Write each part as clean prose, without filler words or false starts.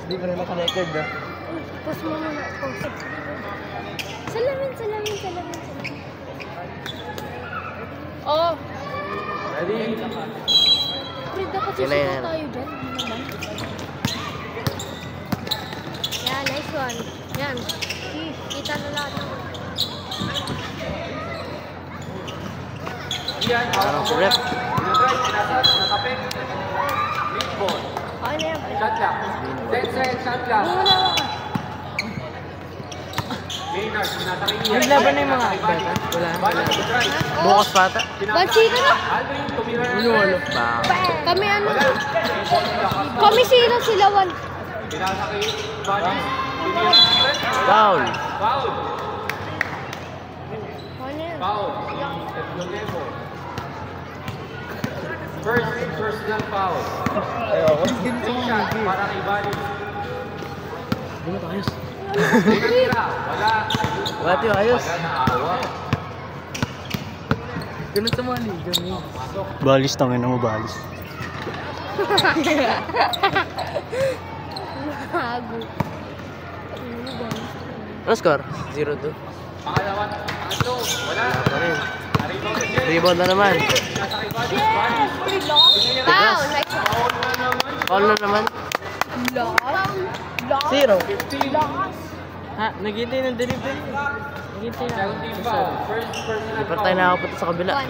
Hindi pa rin naka-record na. Pause mo muna. Pause. Salamin. Oh. Ready? Pero dapat susunod tayo dyan. Yan, nice one. Yan. Kita na lahat naman. Yan. Parang surrep. Nakapit. Lead ball. Okay na yan. Shot lang. 10 seconds shot lang. Muna ka. Maynard, sinasakay niya. Naglaban na yung mga bata? Wala. Bukas pata. Bansika na. Aldrin, tumira na. Unulo. Kami ano? Kami sila 1. Sinasakay. Bali. Foul. Foul. Okay na yan. Foul. Eplonemo. First personal foul. Ayoko. Shot para kay Bali. Hindi mo ayos. Wala. Wala tayo ayos. Wala na awa. Ganun sa mga liga mo. Balis, tangin na mo balis. Hago. Ano score? 0-2. Pangalawa. Pangatlo. Wala. Wala pa rin. Rebound na naman. Wow, nice. Foul na naman. Zero. Ha? Naghintay ng delivery. Naghintay na. First personal Hindi pa tayo nakapunta sa kabila. 1.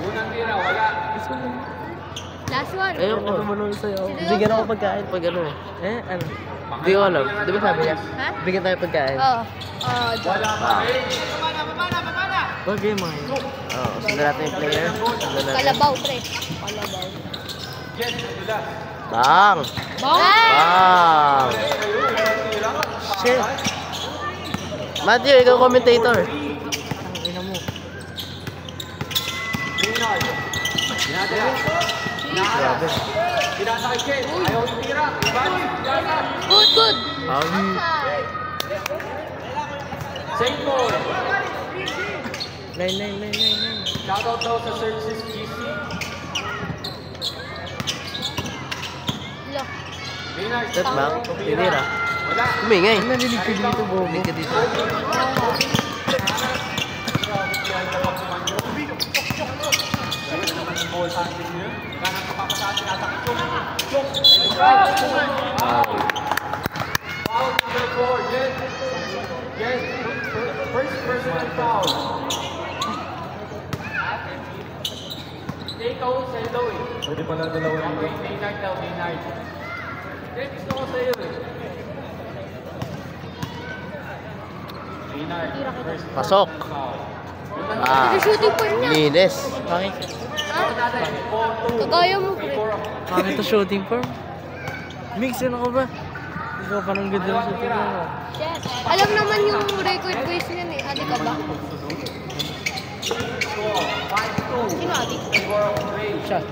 Unang tira. Wala. Last one. Ayoko. Bigyan ako pagkain pag ano eh. Ano? Hindi ko alam. Di ba sabi niya? Ha? Bigyan tayo pagkain. Oo. Wala pa rin. Wag yung mga yun. Oo. Sundan natin yung player. Sundan natin. Kalabaw, pre. Kalabaw. Yes, wala. Bang! Bang! Shit! Matthew, ikaw commentator. Ang ina mo. Maynard. Dinadala. Grabe. Sinasakay Ken. Ayaw yung tira. Bali. Good. Same ball. 9. Shoutout daw sa Services GC. Look. Maynard. Step back. Tinira. Wala. Umingay. Narinig ka dito, Bobo. Narinig ka dito. Ball handling niya. Ganang kapapasaan. Sinasakay ko. Foul number 4. Yes. First personal foul. Take out sa ilaw eh. Pwede pala dalawa rin. Okay, Maynard daw, Maynard. Gusto ko sa'yo eh. Maynard, first Pasok. foul. Shooting point niya. Linis. Bakit? Kagaya mo, pre. Bakit ito shooting form? Mix, ano ka ba? Ikaw pa nang ganda ng shooting form. Alam naman yung record base niyan eh. Adi ka ba? Sino adi? Shot.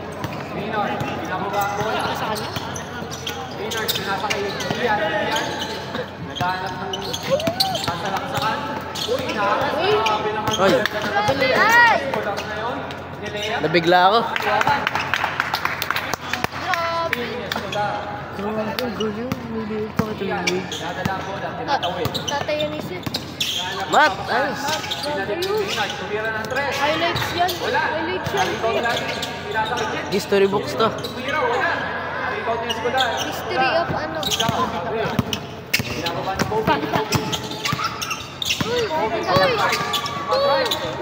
Maynard, pinababa ko. Sa kanya? Maynard, sinasakay Ian. Naghanap ng kasalaksakan. Uy, nakakasabi naman. Hoy, Ay! Kulang na yun. Nilea. nabigla ako. Grabe. Ang gulo. Hindi pa kita lumig. Nadala ko lang, tinatawid. Tatayanis yun. Mat! Ayos! Maynard, tumira ng 3. Highlights yan. Highlights yan. Rebound natin. Sinasakay Ken. History books to. Tumira, wala. Rebound niya Escola. History of ano. Pinababa ng Bobby.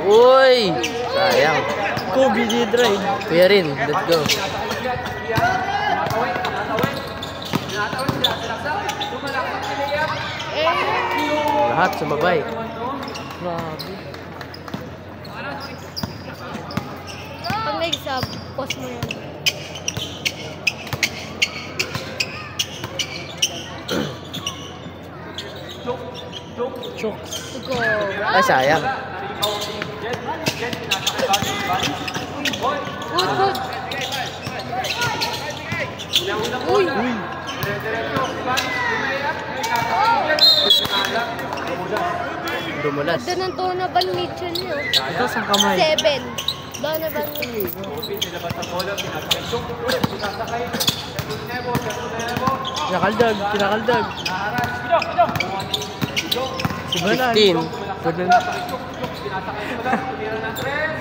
Uy! Sayang. Kobe di drive. Kuya rin, let's go. Lahat sumabay. Grabe. Pag nag-sub, pause mo yan. Chokes. Go. Ay, sayang. Good. Uy. Uy! Dumulas. Ganda ng Donovan Mitchell yun. Ito sa kamay. 7. Donovan Mitchell. Kinakaldag, kinakaldag. Si Banan. 15. Banan.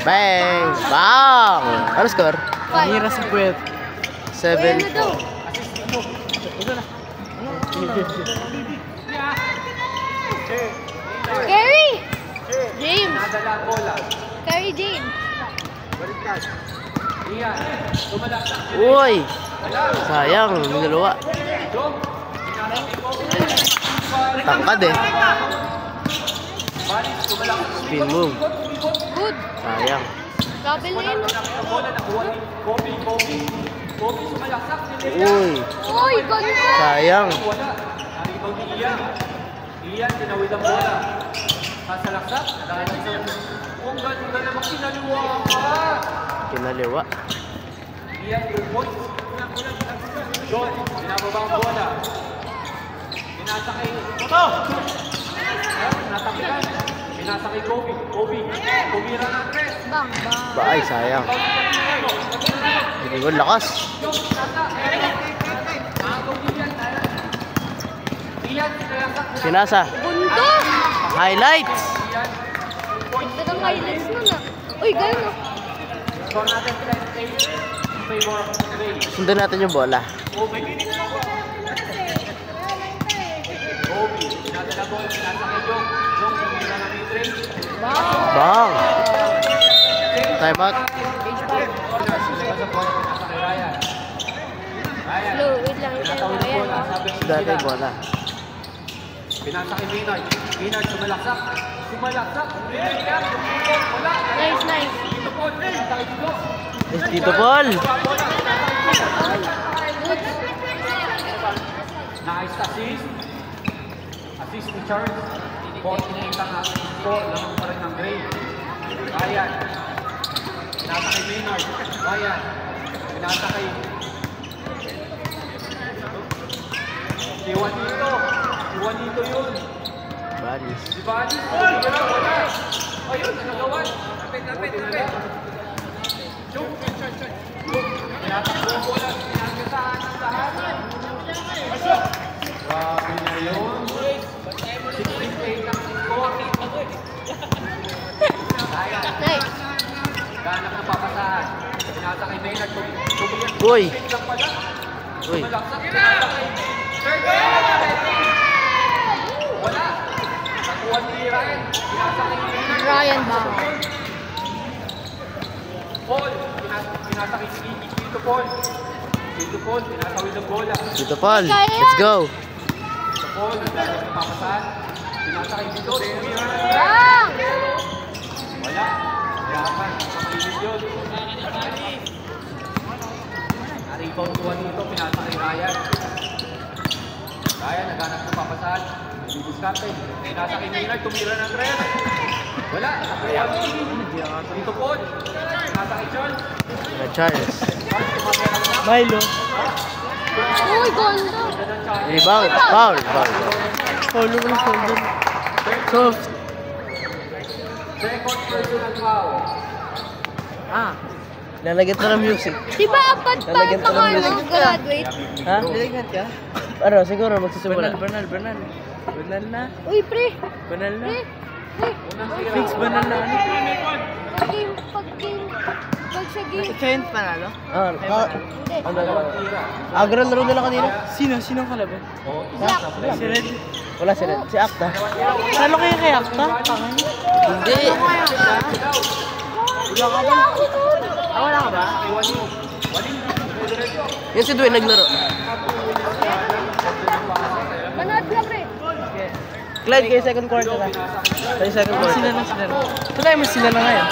Bang! Bang! Ano score? Nira si Puwet. 7. Ayan na daw. Gary! James! Gary James. Uy! Sayang, minalawa. Tangkad eh. Spin move. Good. Sayang. Double in. Uy! Uy, ganda! Sayang. Iyan, tinawid ang bola. Kasalaksak, dahil sa kung ganda namang kinaliwa ka. Kinaliwa. Iyan, 2 points. John, binababa ang bola. Pinasakay. Natakilan. Pinasakay Kobe. Kobe. Tumira ng 3. Bang, bang. Baay, sayang. Hindi ko lakas. Sinasa. Bundo! Highlights. Ganda ng highlights nun ah. Uy, gano'n ah. Score natin 10-8 in favor of Ray. Sundan natin yung bola. Kobe. Pinadala bola. Pinasakay Jong. Jong, tumira ng mid-range. Bang! Time out. Slow, wait lang. Ayan. Sundan natin yung bola. Pinasakay Maynard. Maynard sumalaksak. Sumalaksak. Wala. Nice, nice. Dito po. Pinasakay dito. Yes, Tito Paul. Good. Nice assist. Assist ni Charles. 48 ang ating score. Lamang pa rin ng Gray. Ryan. Pinasakay Maynard. Ryan. Pinasakay. Si Juanito. Si Juanito yun. Balis. Si Bali. Wala. Ayun, nagagawan. Tapit. Jung. Tinatakbo ang bola. Pinagasahan ng lahat. Grabe na yun. 16-8 ang score. Ryan. Nice. Ganap na papasahan. Pinasakay Maynard. Tumiyak. Uy! Lang pala. Uy! Malaksak. Pinasakay. Wala. Nakuha ni Ryan. Pinasakay ni Maynard. Ryan Bang. Paul. Pinasakay si Tito Paul. Tito Paul. Pinasawid ang bola. Tito Paul. Let's go. Tito Paul. Papasahan. Pinasakay dito. Bang! Wala. Yakan. Kamalinis yun. Na-rebound kuha dito. Pinasakay Ryan. Ryan, naghanap ng papasahan. Didiskarte. Pinasakay Maynard. Tumira ng 3. Wala. Nakuha. Tito Paul. Pinasakay Charles. Charles. Charles, tumapera na. Milo. Uy, ganda. Rebound. Foul. Foul. Follow mo na follow. Soft. Second personal foul. Ah. Lalagyan ko ng music. Di ba apat pa Lalagyan ko ng mga music. graduate? Ha? Niligat ka? Ano, siguro magsisimula. Banal. Banal na. Uy, pre. Banal na. Pre. Uy. Fix banal na. Ano? Pag sa game. Kent panalo? Ah, Hindi. agro laro nila kanina. Sino ang kalaban? Black. Si Red. Wala sila. Si Akta. Salo kayo kay Akta? Tangin. Hindi. Wala ako doon. Wala ka ba? Yan si Dwayne naglaro. Manood ka, pre. Clyde, kayo second quarter na. Kayo second quarter. Sila na. Tuloy mo sila na ngayon.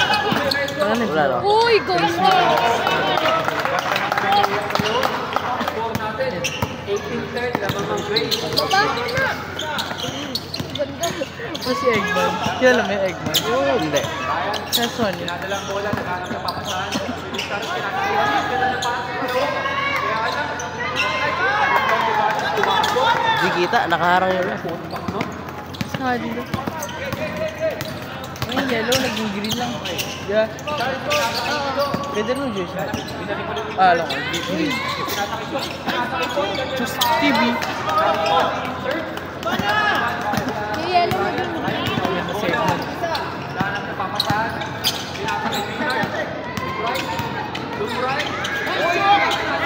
Wala lang. Uy, ganda. Score natin. 18-10. Lamang ng Gray. Baba mo na. Ganda. O si Eggman. Kilala mo yung Eggman? Hindi. Sa Sonya. Pinadala ang bola. Naghanap ng papasahan. Pinasakay. Pinasakay ng pass. Kaya alam. Di kita, nakaharang yun. Sa dito. Yung yellow, naging green lang. Yeah. Pwede rin juice. Alam ko, green. Just TV. Yung yellow na din.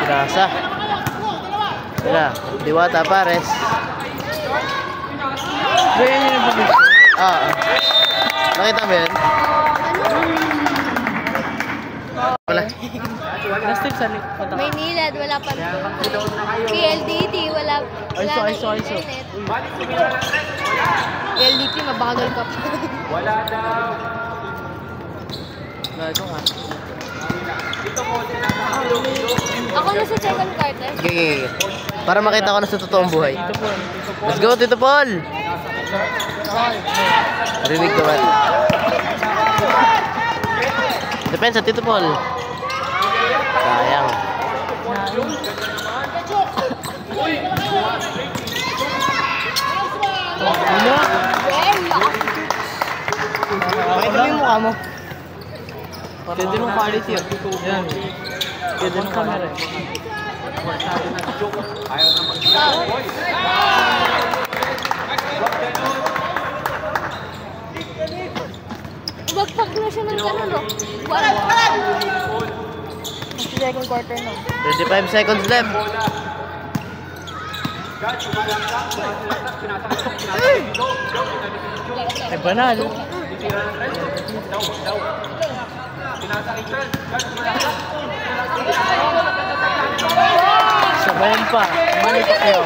Pirasa. Wala. Diwata Pares. Ganyan yun yung bagay. Nakita mo yun? Wala. Last time sa patak. Maynilad, wala pa. PLDT, wala na ISO. internet. PLDT, mabagal ka pa. Wala daw. Ito nga. Ako na sa second quarter. Okay. Para makita ko na sa totoong buhay. Ito po. Let's go, Tito Paul! Rinig ka ba? Depensa, Tito Paul. Sayang. Ano? Pakita mo yung mukha mo. Pwede mong quality yun. Yan. Pwede mong camera. Ayaw na mag-boy. Bagpak na siya ng gano'n, no? Second quarter na. 35 seconds left. Ay, banal. Sabayan pa. Mali pa kayo.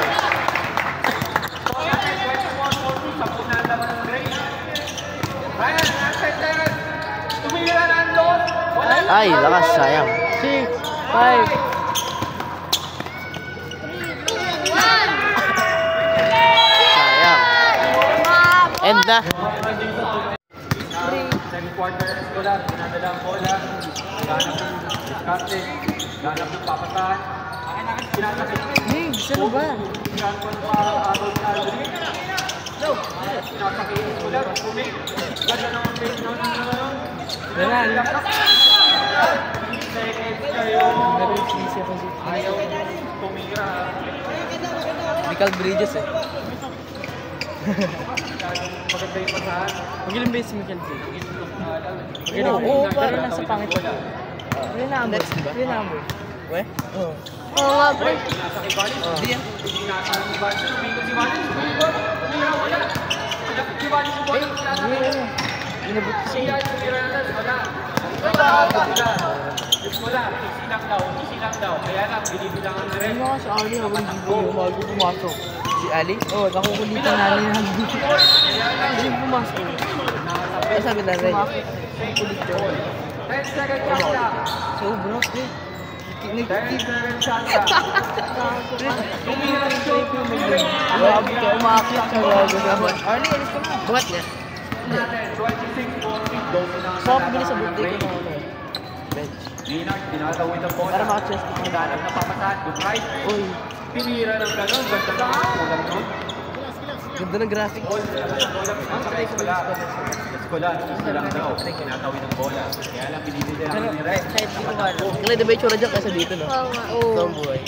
Ay, lakas, sayang. 6, 5. Sayang. End na. Second quarter, Escola, pinadala ang bola. Ganap ng discarte, ganap ng papatahan. Pinasakit. Hey, sino ba? Pinasakit pa Aaron Aldrin. Pinasakit Escola, kumik. Ganda ng face nun. Banal. Ayaw tumira. Michael Bridges eh. Maganda yung pasahan. Magilang ba si Michael Bridges? Oo, pero nasa pangit. Yung number. Yung number. We? Oo. Oo nga, bro. Pinasakit Valis. Hindi yan. Pinasakit si Valis. Tumikot si Valis. Tumira, wala. Si Valis yung bola. Inabot kasi. Tumira na tas, wala. Wala. Isilang daw. Kaya lang, binibilangan na rin. Ano nga si Ali habang hindi bago pumasok? Si Ali? Oo, nakukulitan namin yung hindi. Hindi pumasok. Ano sabi na rin? Kulit yun. 10 seconds shot clock. Sobrang eh. 10 seconds shot clock. Grabe ka, umakit sa gago naman. Ali, alis ka na. Buhat niya. 26-14. Swap bilis sa birthday ko na ano. Bench. Linard, tinatawid ang bola. Para maka-chest ko. Ganap na papasahan. Good right. Uy, Pinira ng gano'n. Ganda na. Kulang nun. ganda ng graphics. Nasa kay Escola. Escola, isilang daw. Tinatawid ang bola. Kaya lang, binibilangan ni Red. Kahit di ko alam. Kaya di ba yung tsura dyan kaysa dito, no? Oo nga, Totoong buhay.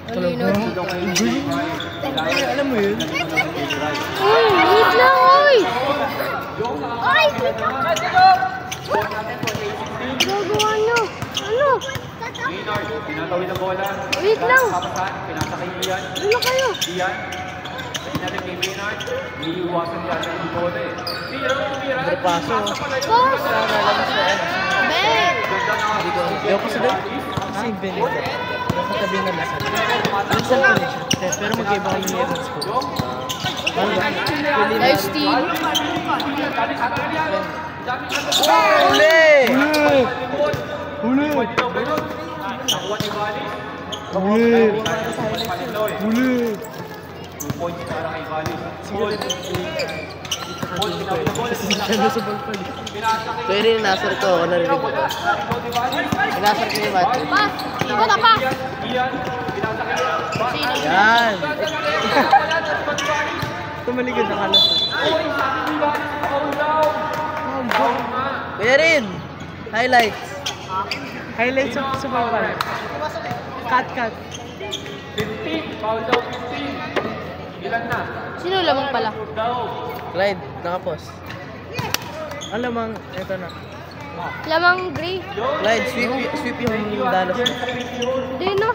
Malinaw. Alam mo yun? Uy, wait lang, uy! Ay! Gagawa nyo. Ano? Linard, tinatawid ang bola. Wait lang. Papasahan. Pinasakay mo yan. Ano kayo? Iyan. Pinalit kay Maynard. Iiwasan niya yung bola eh. Tira. Paso. Boss! Ben! Hindi ako sa doon. Si Benito. Yung katabi na nasa. Minsan ko rin siya. Pero mag-iba kami ni Evans ko. Live steal. Huli! Huli! Nakuha ni Valis. Huli! Palinoy. Huli! 2 points para kay Valis. Siya sa ballpad. Pwede yung nasar ko, ako narinig ko. Inasar ko yung match. Pass! Ikaw na pass! Iyan. Pinasakay niya. Yan! Tumaligid na kalas. Erin! Highlights. Highlights sa bawal. Cut. 15, foul daw 15. Ilan na? Sino lamang pala? Clyde, nakapos. Alamang, eto na. Lamang gray. Clyde, sweep yung Dallas. Di no?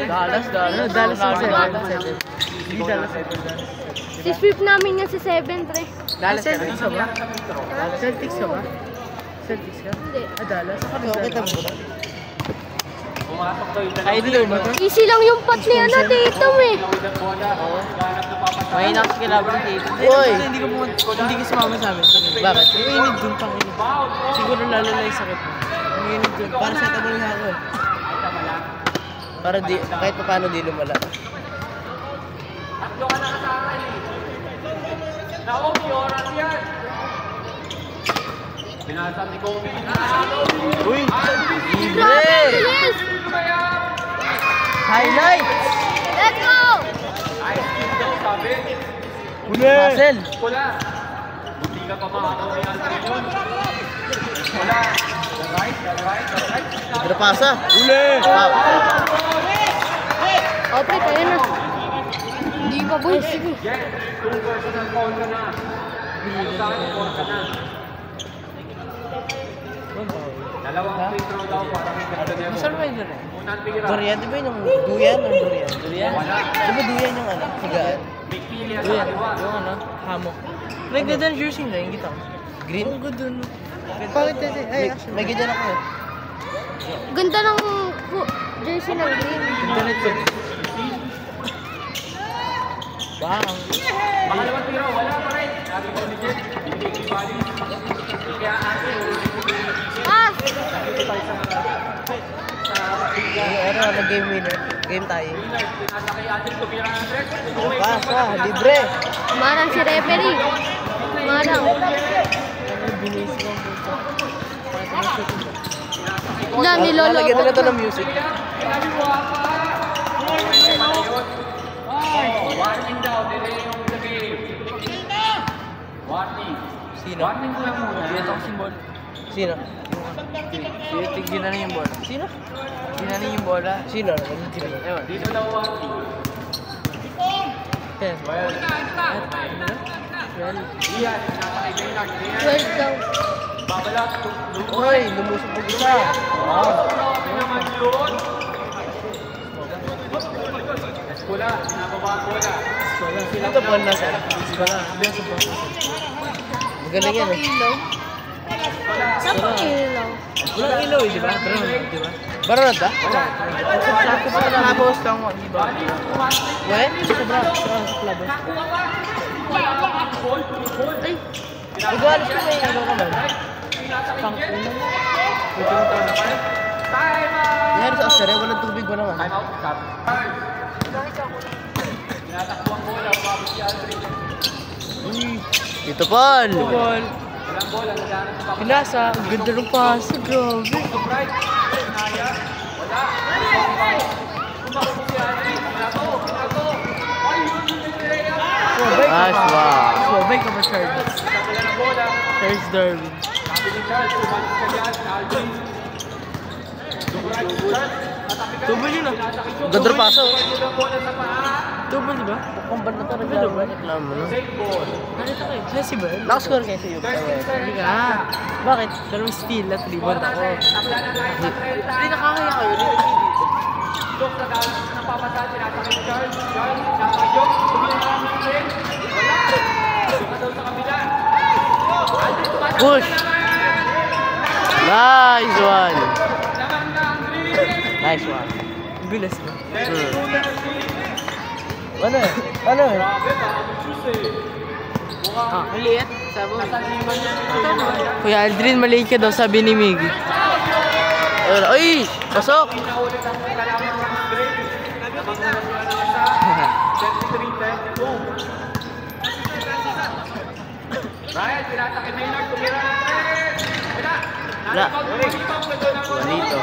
Dallas. Dallas ang Dallas. Hindi Dallas ito. Si sweep namin yan si 7, pre. Dallas Celtics ka ba? Celtics ka ba? Celtics ka? Hindi. Dallas? Okay, tama mo. Pumasok daw yung Ay, di ba ito? Easy lang yung pot ni ano, Tatum eh. Mahina kasi kailangan dito. Uy! Hindi ka sumama sa amin. Bakit? Mainit dun pang init. Siguro lalo na yung sakit mo. Mainit dun. Para sa tabal nga ako. Para di, kahit pa paano di lumala. Tatlo ka na kasama eh. Naomi, oras yan. Binasap ni Kobe. Uy! Grabe, Libre! bilis! Highlights! Let's go! Ice cream daw, sabi. Hassel! Wala. Hindi ka pa makakaw yan. Wala. The right. Drapasa! Uli! Oh, pre, kaya na. Hindi pa, boy. Sige. Yes, 2 personal foul ka na. Saan, 4 ka na. Dalawang free throw daw para may ganda niya. Saan ba yun eh? Unang tira. Durian, di ba yung duyan o durian? Durian? Wala. Di ba duyan yung ano? Higaan? May pilya sa Duyan. kaliwa. Yung ano? Hammock. May ganda ng jersey na yung kita ko. Green? Ang ganda no. Bakit kasi? Ay, May ganyan ako eh. Ganda ng jersey ng green. internet ko. Bang. Pangalawang tira, wala pa rin. Sabi ko ni Jen, hindi ibali. Kaya ate, Ah! Ano, nag-game winner. Game tayo. nasa kay ate, tumira ng tres. Pasa, libre! Marang si referee. Marang. Binis ko ang puto. Wala, niloloko. Lalagyan na ito ng music. Warning daw, delay of the game. Warning. Sino? Warning ko lang muna. Dito ang symbol. Sino? Ginanin yung bola. Sino? Ginanin yung bola. Sino? Nag-TV. Ewan. Dito daw warning. Ten. Iyan, nasa kay Maynard. 12 daw. Babalat. Uy, lumusok po isa. Wow. Grabe naman yun. Escola, pinababa ang bola. Ito po na sir. Magaling yan eh. Ilaw. Saan pang ilaw? Walang ilaw eh, di ba? Pero di ba? Baronod ba? Sa clubhouse lang mo, di ba? When? Sa clubhouse. Ay, Magalis ko may ano naman. Pang-uno. Nangyari sa Australia, walang tubig ba naman? Time out. Stop. Tinatakbo ang bola. Umabot si Aldrin. Dito Paul! Ball. Walang bola. Nagdanan sa papas. Pinasa. Ang ganda ng paso. Grabe. To right. Naya. Wala. Tumakbo si Aldrin. Pinato. Ay, yun yung Andrea. Swabay ka Nice, ba? wow. Swabay ka ba, Charles? Kabila ng bola. Charles Darwin. Sabi ni Charles, umalis ka dyan. Aldrin. To right. Atake ka. Double yun ah. Ganda rin paso. Yun ang bola sa paa. Double di ba? Kumbal na ito, reklamo no? Safe ball. Nakita ko eh. Kasi ba? Nakascore kayo sa iyo. Hindi ka. Bakit? Dalawang steal at rebound ako. Tabla na tayo sa 30. Hindi nakakaya kayo. Hindi dito. Joke na dahil ng papasa, tinatake ni Charles. Charles, napakajok. Tumila na lang ng rin. Wala. Joke na daw sa kabila. Aldrin, tumatak Push! na naman. Nice one! Laman na ang green. Nice one. Ang bilis ba? Ano eh? Ano eh? Grabe, baka mag-choose eh. Mukhang Ah, ang liit. Sabi mo. kasaliman niya. Kuya Aldrin, maliit ka daw, sabi ni Miggy. Ayun, ay! Pasok! Pinaulit ang kalaman ng green. Lamang na siya ng isa. 73-10. Ryan, tinatake Maynard. Tumira ng tres. Wala. Wala. Rebound. Manito.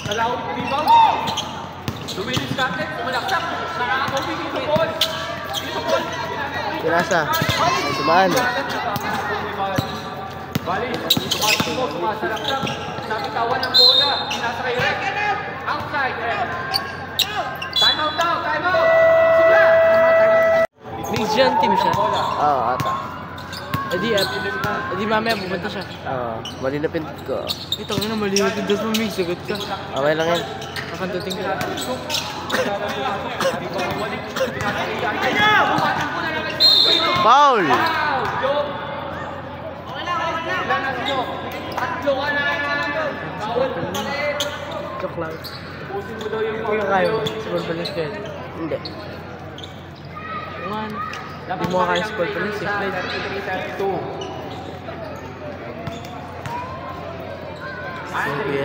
Nalawag yung rebound. Lumilis natin. Tumalaksak. Nakakakobi dito ball. Dito ball. Pinasa. Tumaan. Bali, tumatakbo, sumasalaksak. Nabitawan ang bola. Pinasa kay Rep. Outside, Rep. Time out daw, time out! Sigla! Mix-Gen team siya. Oo, ata. Edi mamaya pupunta siya. Oo, mali na pinto ko. Ito nga na mali yung pintos mo, Mix. Sagot ka. Okay lang yan. Nakantuting ka. Foul! Joke lang. Kaya kaya mo. School police ka yun. Hindi. One. Hindi mo kaya school police. Safe light.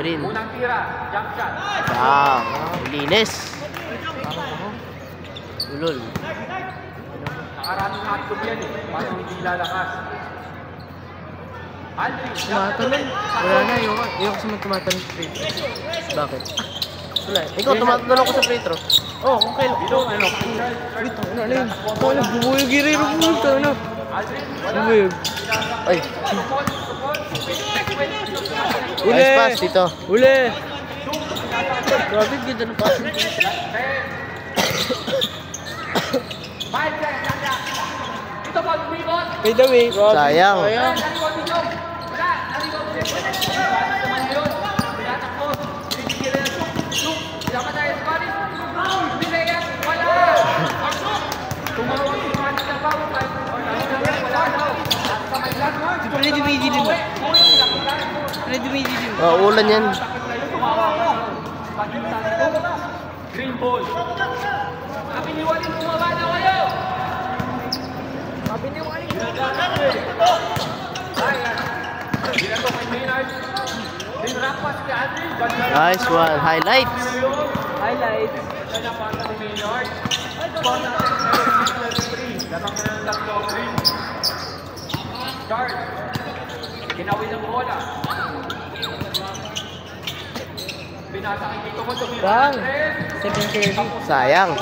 Rin. Unang tira, jump shot. Wow, linis. Ulol. Nakaraming hotdog yan eh. Parang hindi lalakas. Aldrin, Tumatalon. Wala na. Ayoko sa mga tumatalon sa free throw. Bakit? Wala. Ikaw, tumatulong ako sa free throw. Oo, kung kailan. Wait, ano yun? Ano, bubuyog girero mo ito, ano? Bubuyog. Ay, Uli! nice pass dito. Uli! Grabe, ganda ng pass. ito ba, rebound? By the way, Sayang. Sayang. Ready mo din mo. Ready mo din mo. Ulan yan. Green ball. Kapiniwalin bumaba na kayo. Kapiniwalin bumaba na kayo. Dito kay Maynard. Dinrapas kay Aldrin. Nice one. Highlights. Highlights. Napasa ni Maynard. Ball natin sa 6-3. Lamang na ng tatlo. Green. Start. Ginawin ng bola. Binasa kay Tito mo tumira. Bang! Second curve. Sayang.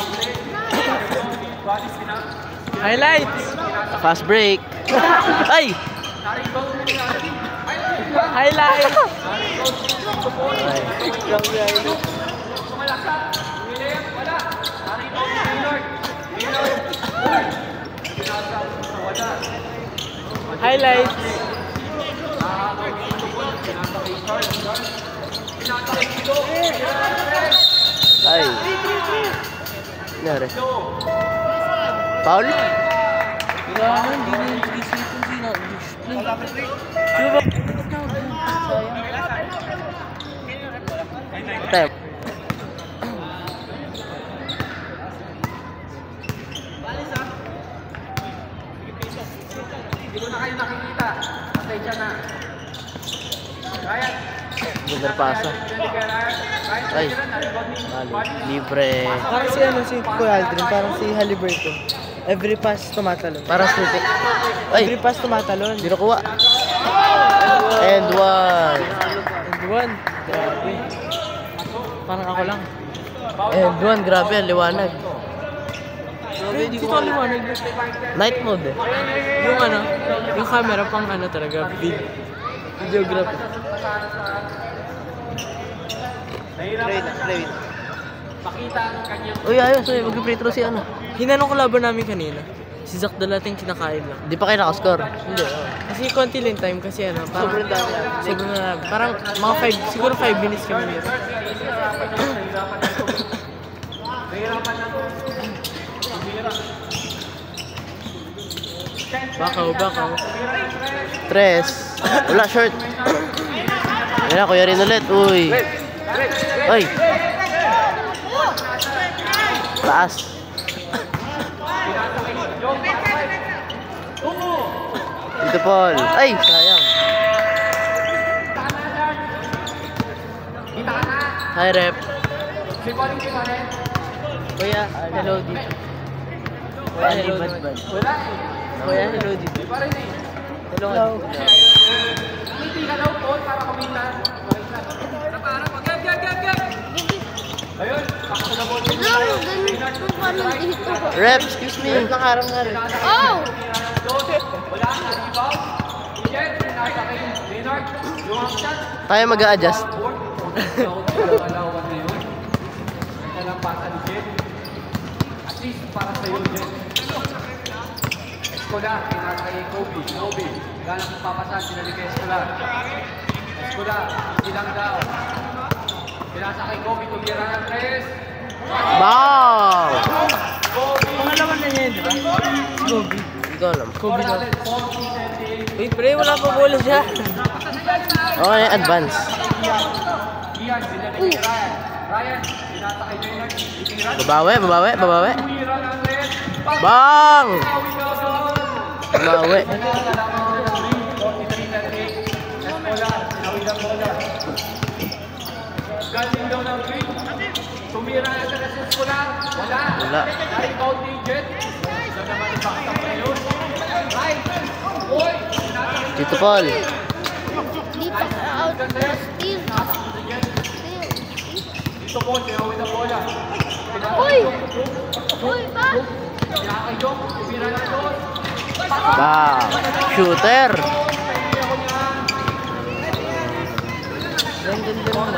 Highlights! Fast break. Ay! Highlights! Ay. Highlights! Ay. Nangyari? Foul? Wala na, hindi na yung isipin sino. Diba? Time. Hindi ko na kayo nakikita. Pasensya na. Ryan. Ganda pasa. Ay. Mali. Libre. Parang si ano, si Kuya Aldrin, parang si Haliburton. Every pass tumatalon. Para sutik. Ay. Every pass tumatalon. Hindi nakuha. And one. And one. Grabe. Parang ako lang. And one. Grabe, ang liwanag. Hindi ko liwanag. Night mode eh. Yung ano, yung camera pang ano talaga, videography. Play. Pakita ang kanyang Uy, ayos. Mag-free throw si ano. Hinanong ko laban namin kanina. Si Zach Dalating kinakain lang. Di pa kayo nakaskor. Hindi, kasi konti lang time kasi ano, parang Sobrang dami. Sobrang dami. Parang mga 5, siguro 5 minutes kami nito. Bakaw. Tres. Wala, short. Yan na, Kuya Rin ulit. Uy. Ay. Taas. Dito, Paul. Ay, sayang. Hi, Rep. Kuya, hello dito. Kuya, hello dito. Kuya, hello dito. Hello. Hindi ka daw, Paul, para kumita. Ayun, ako na ball. Ganun paano dito? Rep, excuse me. Nakaharang nga rin. Oh! Wala na, rebound. Yes, pinasakay Maynard. Yung shot. Tayo mag-a-adjust. Alawan na yun. Ito lang pasa ni Jen. Assist para sa iyo, Jen. Escolar, pinasakay Kobe. Kobe. Ganang papasan, sinalik kay Escolar. Escolar, silang daw. Pinasakay Kobe, tumira ng 3. Wow! Pangalaman na niya yun, di ba? Gobi. Hindi ko alam. Gobi daw. 40-78. Uy, pre, wala pa bola siya. Okay, advance. Ian, sinalik kay Ryan. Ryan, pinasakay Maynard. Itira. Babawi, babawi, babawi. Tumira ng 3. Bang! Bawi daw doon. Babawi. Galing daw ng green. Tumira na sa Escolar. Wala. Wala. Na-rebound ni Jet. Ito naman yung bakta pa yun. Right. Boy. Tito Paul. Dito, out. Steal. Dito po, sinawin na bola. Uy! Uy, ba? Pinakay Jok. Tumira na doon. Bang! Shooter! Ganda din naman.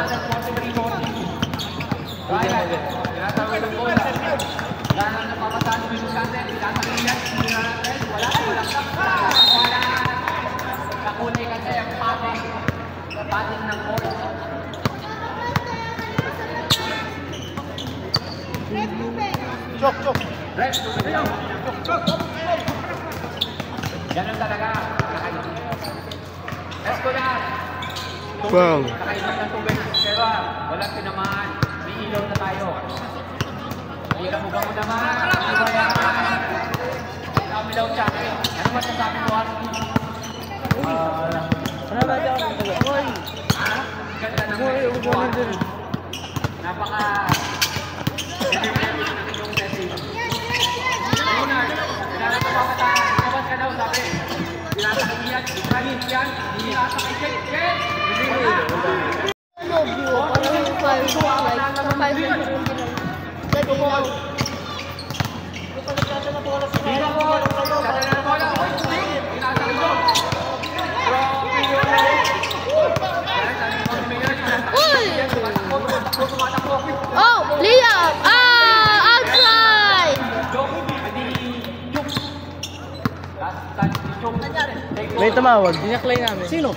Ryan, tinatawag ng bola. Wala nang napapasaan yung Vicente. Tinatawag niya. Tumira na doon. Wala. Wala. Nakulay kasi ang pating. Pating ng bola. Chok. Ref, tumilaw. Ganun talaga. Escolar. Bang! Nakaibat ng tubig. Pero walang tinamaan. May ilaw na tayo. Ilaw mo ba mo naman? Ano ba yan? Nakamilaw siya. Ano ba sasabi mo, Arky? Ano ba dyan ako nagtagal? Uy! Ganda ng Uy, uy, uy, uy. Napaka... yung message. Leonard, pinasa pa pataan. Kapag ka daw, sabi. Pinasa ka iyan. Ibrahim yan. Pinasa kay Jen. Love you. Parang yung 5 like, sa 5 minutes yung ginagawa. Lagi lang. Dito po. Sada na bola. Uy, pinasa ko. Uy! Oh, Liam! Outside! May tumawag. Dinaklay namin. Sino?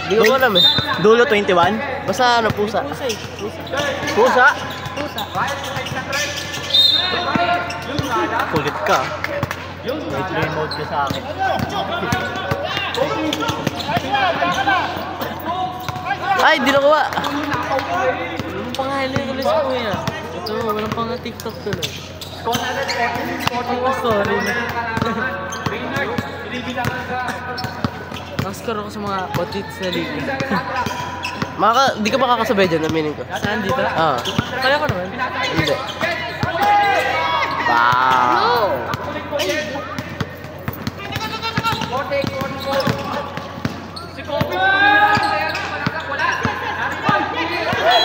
Hindi ko alam eh. Dulo 21? Basta ano, pusa. Pusa eh. Pusa. Pusa? Pusa. Kulit ka. May play mode ka sa akin. Ay, di nakuha. Anong pangalan yung ulit sa kuya? Ito, walang pang TikTok tuloy. Sorry na. Oscar ako sa mga outfits na liga. Di ka ba kakasabay dyan, aminin ko? Saan dito? Ah, Kaya ko naman. hindi. Wow!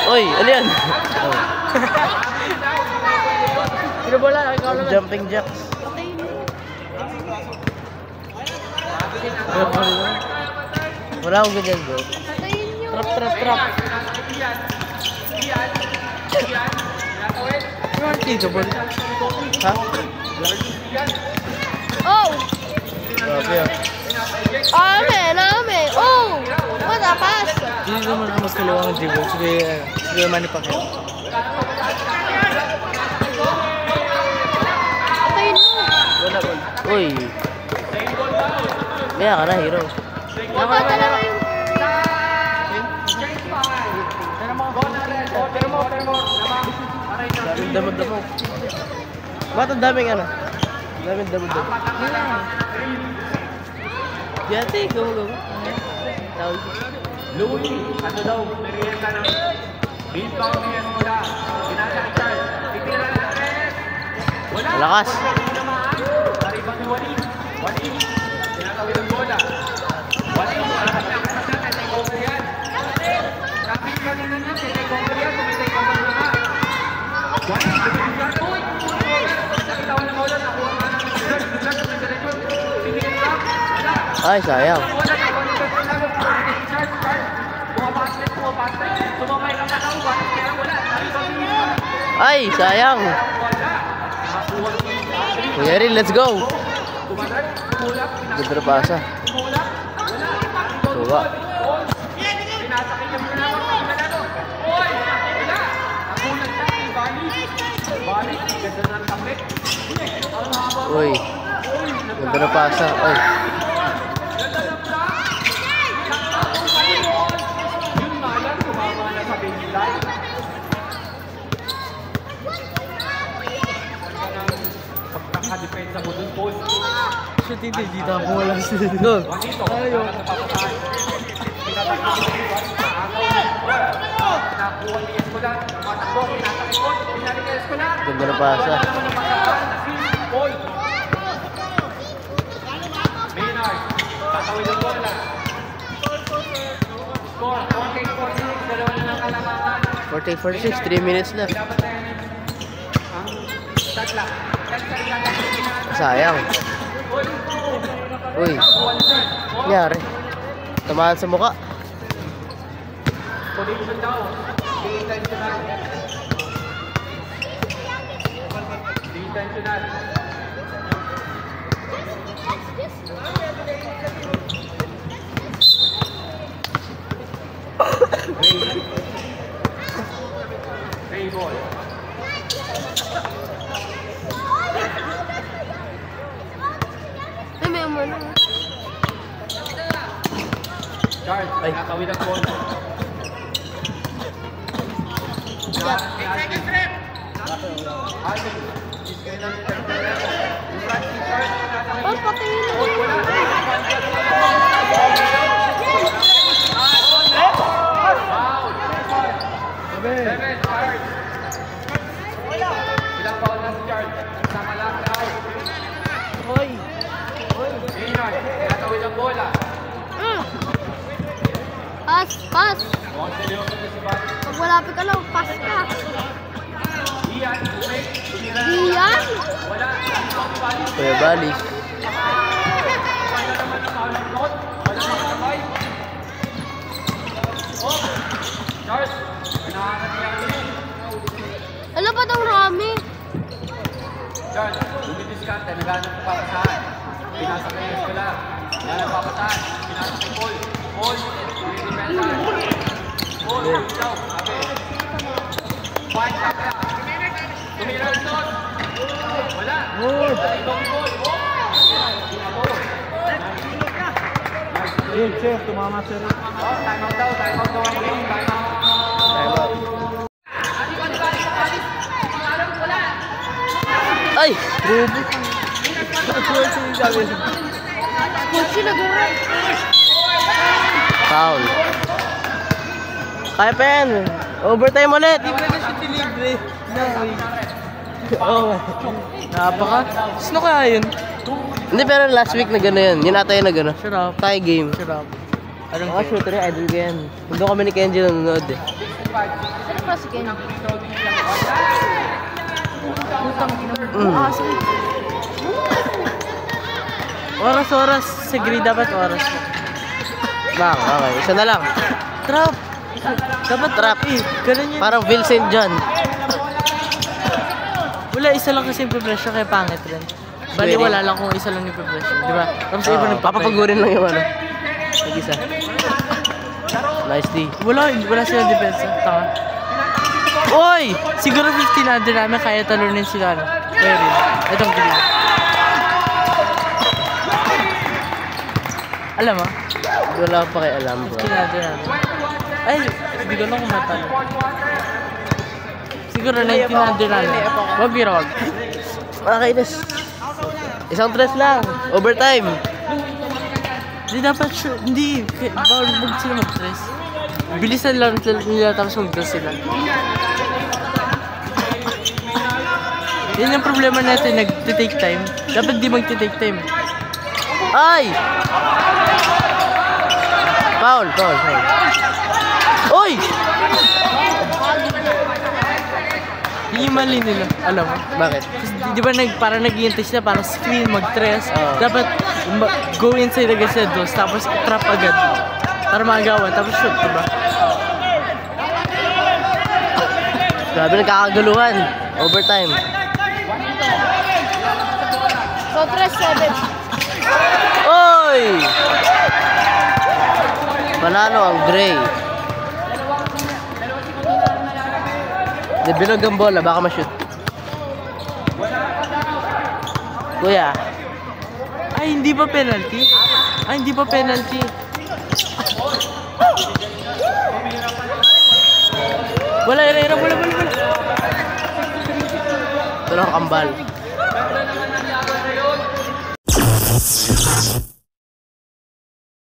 Oy, ano yan? Pinabola, ikaw naman. Jumping jacks. Wala akong ganyan, bro. Patayin nyo. Trap. Ano ang tigable? Ha? Oh! Grabe ah. Ame! Oh! What a pass! Hindi naman ako magkalawang dribble. Sige, Manny Pacquiao. Patayin mo. Uy. Kaya ka na, hero. Baka talaga yung... Daming damod-damod. Ba't ang daming ano? Daming damod-damod. Yate, go. Tawag. Louie, ano daw, merienda ng Bilbao ni Escola. Pinasaktan. Titira na tres. Wala. Malakas. Naribang ni Wali. Wali. Tinatawid ang bola. Wali. Take over yan. Kapit ka na niya. Take over yan. Take over na nga. Wali. Uy. Nakitawan ng bola. Nakuha nga ng Ay, sayang. Wala. Ay, sayang. Kuya Rin, let's go. Ganda na pasa. Tuwa. Uy. Ganda na pasa. Ay. Depensa mo dun, Paul. Shoot hindi, dito ako walang sila. Go. Ayaw. Ganda na pasa. Maynard, tatawid ang bola. Score, 48-46, dalawa na lang kalamangan. 48-46, 3 minutes left. Ang tatla. Sayang. Uy. Nangyari. Tamaan sa mukha. Position daw. Intentional. Intentional. Ray ball. Ay, may umano. Charles, ay nakawid ang ball. Oh, pati yun. Seven, Charles. Ilang foul na si Charles? Sama lang out. Hoy. Maynard, nakawid ang bola. Pass, pass. Mukhang seryoso na si Bati. Pag malapit ka lang, pass ka. Ian, Umay, tumira. Diyan. Wala, Bali. Kuya Balis. Wala naman ang foul ng note. Wala makasabay. Oh, Charles, pinahanap niya rin. Ano ba itong Rami? Charles, dumidiskante, naghanap ng papasahan. Pinasa kay Escola. Wala ng papasahan. Pinasa kay Paul. Paul, dumidipensahan. Paul, ikaw, sabi. Fine, kapra. Tumira rin doon. Wala. Ibang goal. Ayun, sir. Tumama, sir. Oh, time out daw. Time out daw ang game. Time out. Ay! Kutsi na gawin. Foul. Kaya pa yan. Overtime ulit. Hindi pwede siya tilibre. Oo. Napaka. Sino kaya yun? Hindi, pero last week na gano'n yun. Yun ata yun na gano'n. Shut up. Tie game. Shut up. Anong Mga shooter yung idol ko yan. Doon kami ni Kenji nanonood eh. Ano pa si Ken? Mm. Oras-oras. Sa grade dapat oras. Bang, okay. Isa na lang. Trap. Dapat Trap. eh. Ganun yun. Parang Vincent John. Wala, isa lang kasi yung progression kaya pangit rin. Bali, Swearing. wala lang kung isa lang yung progression. Di ba? Tapos iba nagpapagurin. Papapagurin lang yung ano. Nag-isa. Nice D. Wala silang depensa. Tanga. Oy! Siguro 15 under namin kaya talunin sila. Ano? Kaya rin. Itong green. Alam mo? Wala pa kayo alam bro. 15 under namin. Ay, hindi ko lang kung matalo. Siguro 19 under namin. Wag biro wag. Nakakainis. Isang tres lang. Overtime. Hindi dapat sure. Hindi. Bawal huwag sila mag-stress. Bilisan lang nila tapos mag-stress sila. Yan yung problema natin, nag-take time. Dapat di mag-take time. Ay! Foul. Oy! Yung mali nila, alam mo. Bakit? Di ba parang nag-iintay sila, parang screen, mag-tres. Oo. Dapat go inside agad sa dos, tapos trap agad. Para magawan, tapos shoot, di ba? Grabe nagkakaguluhan. Overtime. Contra 7. Oy! Panalo ang Gray. Nabilog ang bola, baka ma-shoot. Kuya. Ay, hindi ba penalty? Ay, hindi ba penalty? Wala, Herrera, wala. Ito lang ang kambal.